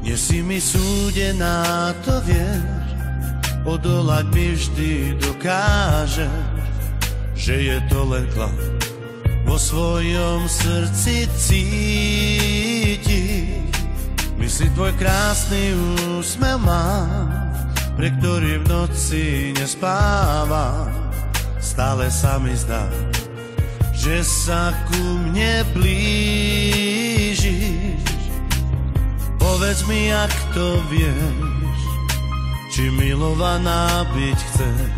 Nie si mi súdená, to vieš, odolať mi vždy dokáže, že je to len klam. Vo svojom srdci cítiš, myslí tvoj krásny úsmev mám, pre ktorý v noci nespávam. Stále sa mi zdá, že sa ku mne blížiš. Povedz mi, jak to vieš, či milovaná byť chceš,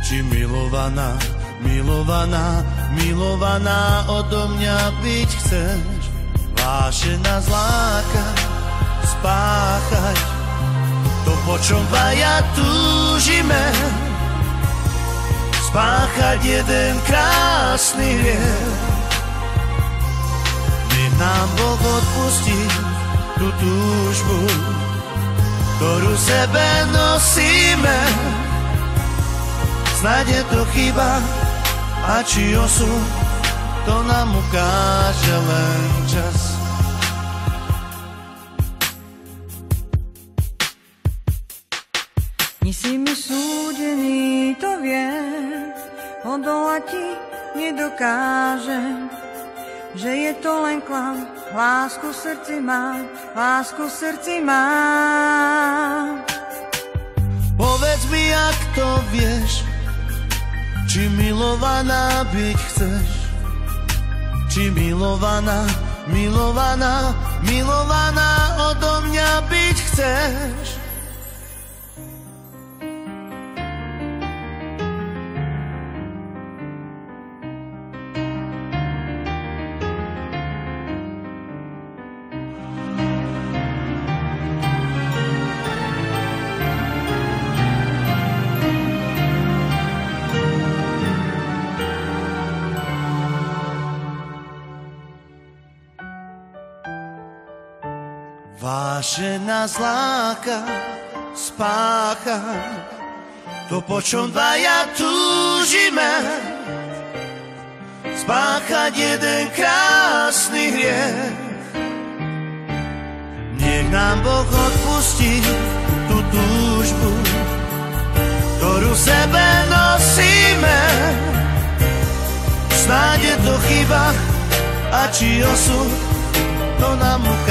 či milovaná, milovaná, milovaná odo mňa byť chceš. Vášená zláka spáchať to, po čom dvaja túžime, spáchať jeden krásny hriech. Nech nám Boh odpustí tú túžbu, ktorú sebe nosíme. Snáď je to chyba, a či osud, to nám ukáže len čas. Nie si mi súdený, to viem, odolať ti nedokážem, že je to len klam, lásku v srdci mám, lásku v srdci mám. Povedz mi, jak to vieš, či milovaná byť chceš, či milovaná, milovaná, milovaná odo mňa byť chceš. Vášená zláka spácha to, po čom dvaja túžime, spáchať jeden krásny hriech. Nech nám Boh odpustí tú túžbu, ktorú sebe nosíme. Snáď je to chyba, a či osud, to nám ukáže